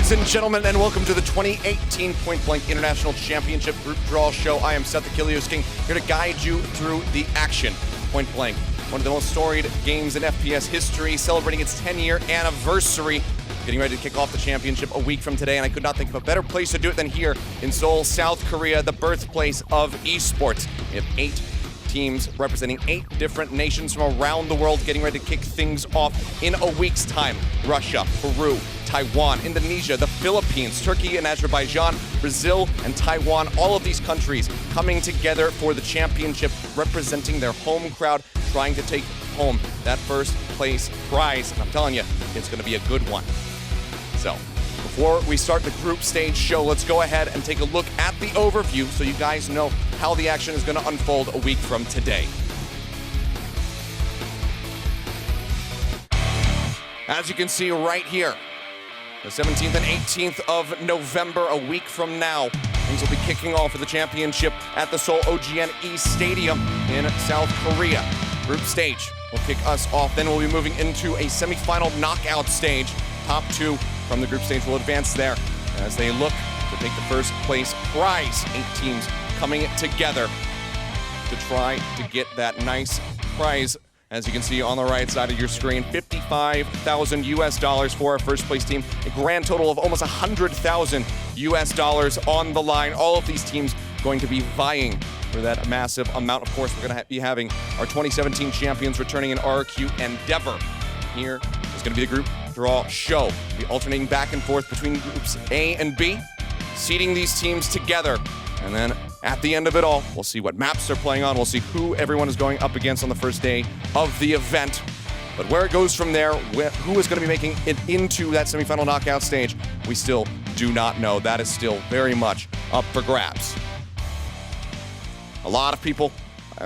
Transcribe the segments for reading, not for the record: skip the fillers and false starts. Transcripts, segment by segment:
Ladies and gentlemen, and welcome to the 2018 Point Blank International Championship Group Draw Show. I am Seth Achilles King, here to guide you through the action. Point Blank, one of the most storied games in FPS history, celebrating its 10-year anniversary. Getting ready to kick off the championship a week from today, and I could not think of a better place to do it than here in Seoul, South Korea, the birthplace of esports. We have 8 teams representing 8 different nations from around the world getting ready to kick things off in a week's time. Russia, Peru, Taiwan, Indonesia, the Philippines, Turkey and Azerbaijan, Brazil and Taiwan, all of these countries coming together for the championship, representing their home crowd, trying to take home that first place prize. And I'm telling you, it's going to be a good one. So, before we start the group stage show, let's go ahead and take a look at the overview so you guys know how the action is going to unfold a week from today. As you can see right here, the 17th and 18th of November, a week from now, things will be kicking off for the championship at the Seoul OGN East Stadium in South Korea. Group stage will kick us off, then we'll be moving into a semifinal knockout stage. Top 2 from the group stage will advance there as they look to take the first place prize. 8 teams coming together to try to get that nice prize. As you can see on the right side of your screen, $55,000 for our first place team. A grand total of almost $100,000 on the line. All of these teams going to be vying for that massive amount. Of course, we're going to be having our 2017 champions returning in RQ Endeavor. Here is going to be the group draw show. We'll be alternating back and forth between groups A and B, seeding these teams together. And then at the end of it all, we'll see what maps they're playing on. We'll see who everyone is going up against on the first day of the event. But where it goes from there, who is going to be making it into that semifinal knockout stage, we still do not know. That is still very much up for grabs. A lot of people,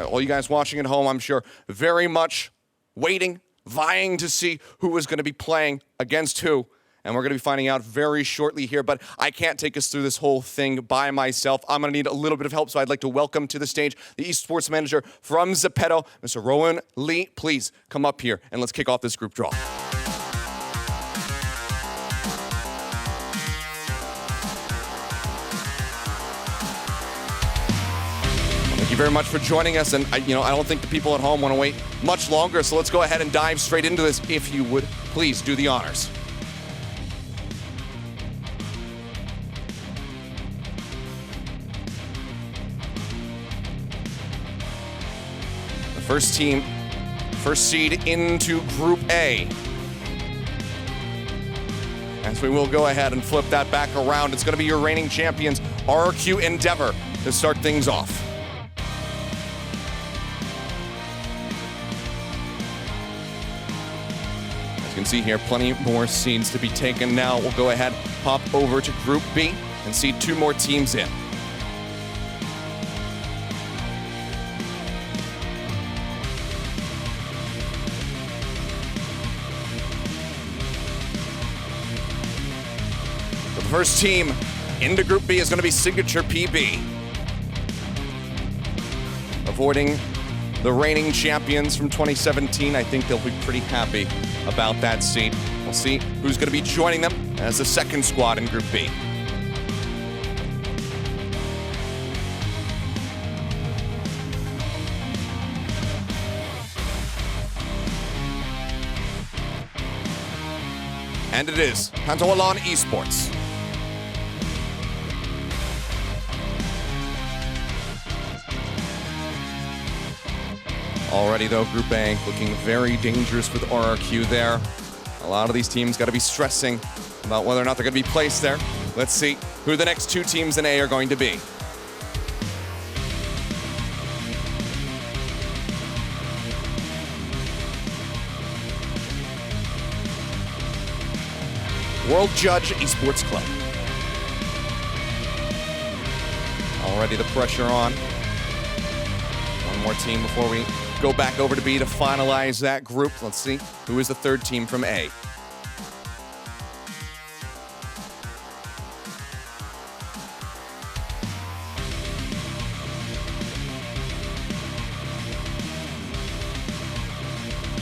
all you guys watching at home, I'm sure, very much waiting, vying to see who is going to be playing against who. And we're going to be finding out very shortly here, but I can't take us through this whole thing by myself. I'm going to need a little bit of help, so I'd like to welcome to the stage the esports manager from Zepeto, Mr. Rowan Lee. Please come up here and let's kick off this group draw. Thank you very much for joining us, and I don't think the people at home want to wait much longer, so let's go ahead and dive straight into this. If you would, please do the honors. First team, first seed into Group A. As we will go ahead and flip that back around, it's going to be your reigning champions, RQ Endeavor, to start things off. As you can see here, plenty more seeds to be taken now. We'll go ahead, pop over to Group B, and seed 2 more teams in. The first team into Group B is going to be Signature PB. Avoiding the reigning champions from 2017, I think they'll be pretty happy about that seat. We'll see who's going to be joining them as the second squad in Group B. And it is Pantawalan Esports. Already, though, Group A looking very dangerous with RRQ there. A lot of these teams got to be stressing about whether or not they're going to be placed there. Let's see who the next 2 teams in A are going to be. World Judge Esports Club. Already the pressure on. One more team before we go back over to B to finalize that group. Let's see who is the 3rd team from A.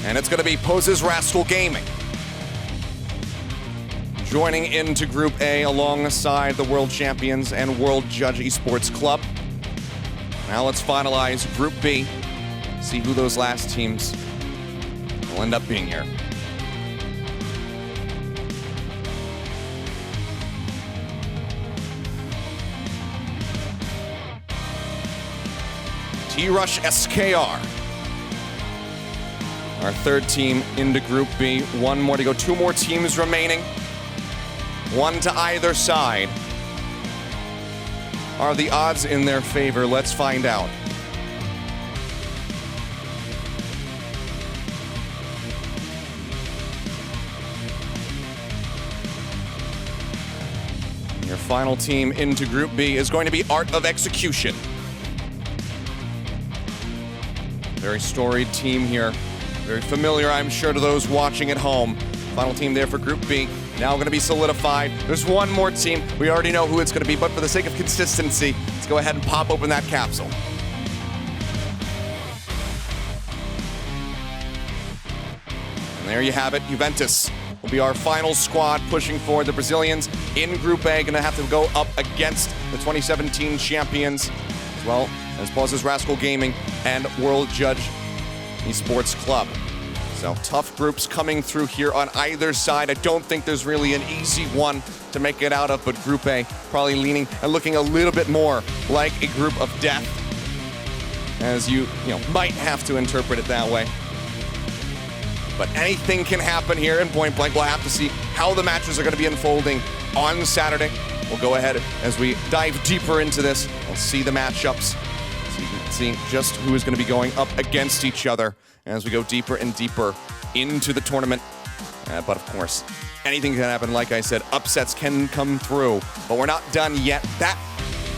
And it's going to be Poses Rascal Gaming. joining into Group A alongside the World Champions and World Judge Esports Club. Now let's finalize Group B, see who those last teams will end up being here. T-Rush SKR. Our third team into Group B. One more to go. Two more teams remaining. One to either side. Are the odds in their favor? Let's find out. Your final team into Group B is going to be Art of Execution. Very storied team here. Very familiar, I'm sure, to those watching at home. Final team there for Group B. Now going to be solidified. There's one more team. We already know who it's going to be, but for the sake of consistency, let's go ahead and pop open that capsule. And there you have it. Juventus will be our final squad pushing forward. The Brazilians in Group A going to have to go up against the 2017 champions, as well as Bosses Rascal Gaming and World Judge Esports Club. So tough groups coming through here on either side. I don't think there's really an easy one to make it out of, but Group A probably leaning and looking a little bit more like a group of death, as you might have to interpret it that way. But anything can happen here in Point Blank. We'll have to see how the matches are going to be unfolding on Saturday. We'll go ahead as we dive deeper into this. We'll see the matchups, see just who is going to be going up against each other as we go deeper and deeper into the tournament. But of course, anything can happen. Like I said, upsets can come through, but we're not done yet. That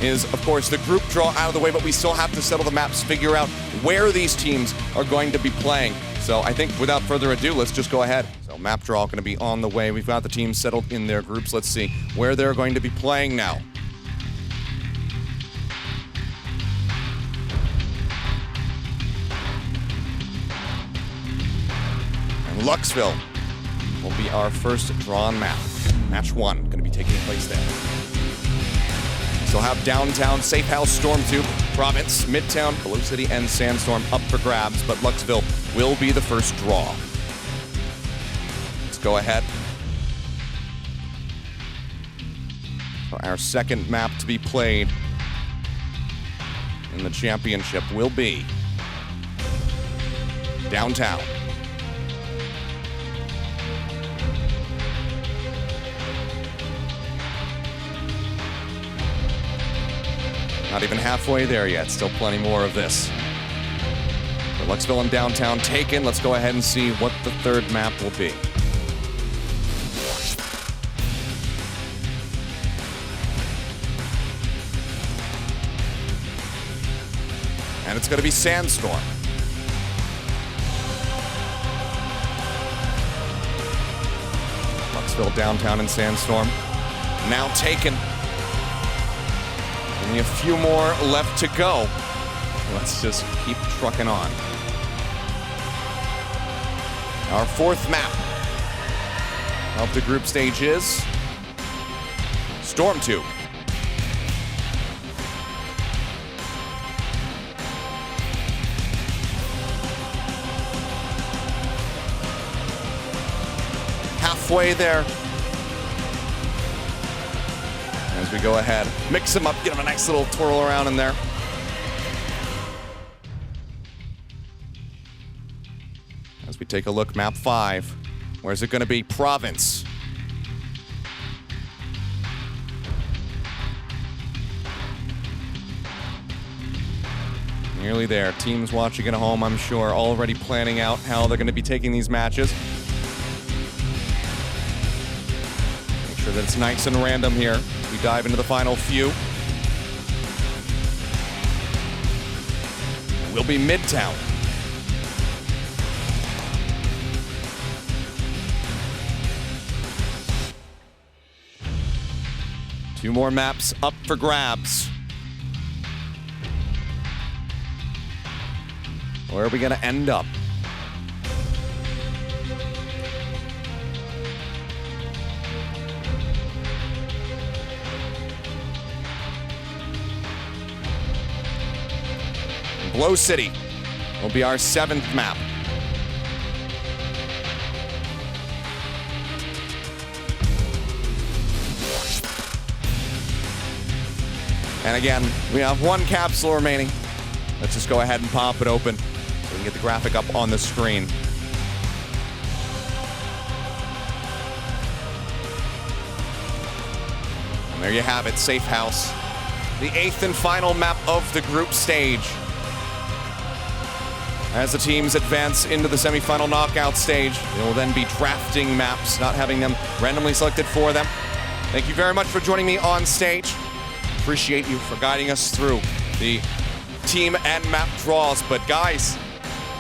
is, of course, the group draw out of the way, but we still have to settle the maps, figure out where these teams are going to be playing. So I think without further ado, let's just go ahead. So map draw going to be on the way. We've got the teams settled in their groups. Let's see where they're going to be playing now. And Luxville will be our first drawn map. Match 1 going to be taking place there. Still have Downtown, Safe House, Storm 2, Province, Midtown, Blue City, and Sandstorm up for grabs, but Luxville will be the first draw. Let's go ahead. Our second map to be played in the championship will be Downtown. Not even halfway there yet, still plenty more of this. But Luxville and Downtown taken. Let's go ahead and see what the third map will be. And it's going to be Sandstorm. Luxville, Downtown, and Sandstorm now taken. Only a few more left to go. Let's just keep trucking on. Our fourth map of the group stage is Storm 2. Halfway there. As we go ahead, mix them up, get them a nice little twirl around in there. As we take a look, map 5. Where's it going to be? Province. Nearly there. Teams watching at home, I'm sure, already planning out how they're going to be taking these matches. Make sure that it's nice and random here. We dive into the final few. We'll be Midtown. Two more maps up for grabs. Where are we going to end up? Glow City will be our 7th map. And again, we have 1 capsule remaining. Let's just go ahead and pop it open so we can get the graphic up on the screen. And there you have it, Safe House. The 8th and final map of the group stage. As the teams advance into the semifinal knockout stage, they will then be drafting maps, not having them randomly selected for them. Thank you very much for joining me on stage. Appreciate you for guiding us through the team and map draws. But guys,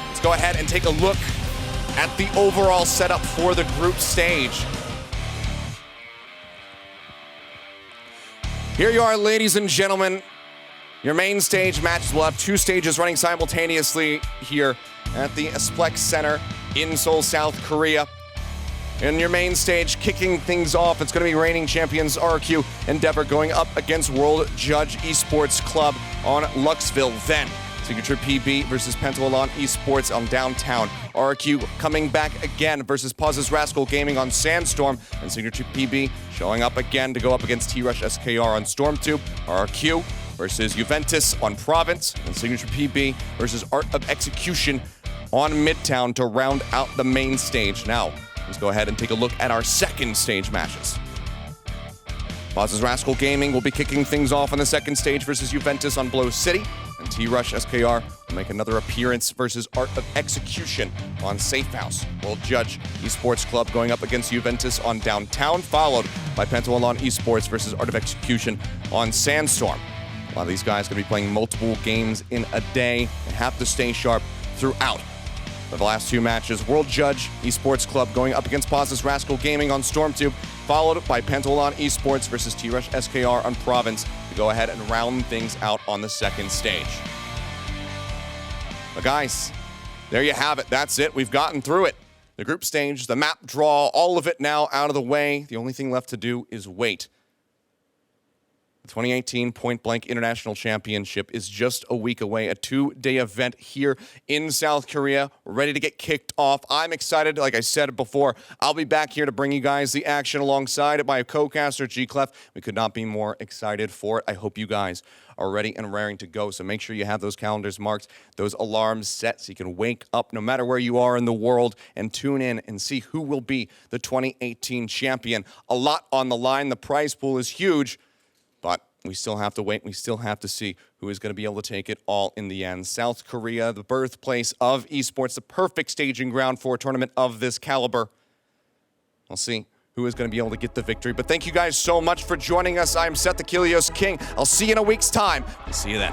let's go ahead and take a look at the overall setup for the group stage. Here you are, ladies and gentlemen. Your main stage matches will have 2 stages running simultaneously here at the Splex Center in Seoul, South Korea. In your main stage, kicking things off, it's going to be reigning champions RQ Endeavor going up against World Judge Esports Club on Luxville. Then, Signature PB versus Pentavalon Esports on Downtown. RQ coming back again versus Pauses Rascal Gaming on Sandstorm. And Signature PB showing up again to go up against T-Rush SKR on Stormtube. RQ versus Juventus on Province. And Signature PB versus Art of Execution on Midtown to round out the main stage. Now, let's go ahead and take a look at our 2nd stage matches. Pauses Rascal Gaming will be kicking things off on the 2nd stage versus Juventus on Blow City. And T-Rush SKR will make another appearance versus Art of Execution on Safe House. World Judge Esports Club going up against Juventus on Downtown, followed by Pentavalon Esports versus Art of Execution on Sandstorm. A lot of these guys are going to be playing multiple games in a day and have to stay sharp throughout. For the last 2 matches, World Judge Esports Club going up against Pauses Rascal Gaming on Stormtube, followed by Pentavalon Esports versus T-Rush SKR on Province to go ahead and round things out on the 2nd stage. But guys, there you have it. That's it. We've gotten through it. The group stage, the map draw, all of it now out of the way. The only thing left to do is wait. The 2018 Point Blank International Championship is just a week away, a 2-day event here in South Korea. We're ready to get kicked off. I'm excited. Like I said before, I'll be back here to bring you guys the action alongside my co-caster, G-Clef. We could not be more excited for it. I hope you guys are ready and raring to go. So make sure you have those calendars marked, those alarms set so you can wake up no matter where you are in the world and tune in and see who will be the 2018 champion. A lot on the line. The prize pool is huge. But we still have to wait. We still have to see who is going to be able to take it all in the end. South Korea, the birthplace of esports, the perfect staging ground for a tournament of this caliber. We'll see who is going to be able to get the victory. But thank you guys so much for joining us. I'm Seth the Kilios King. I'll see you in a week's time. We'll see you then.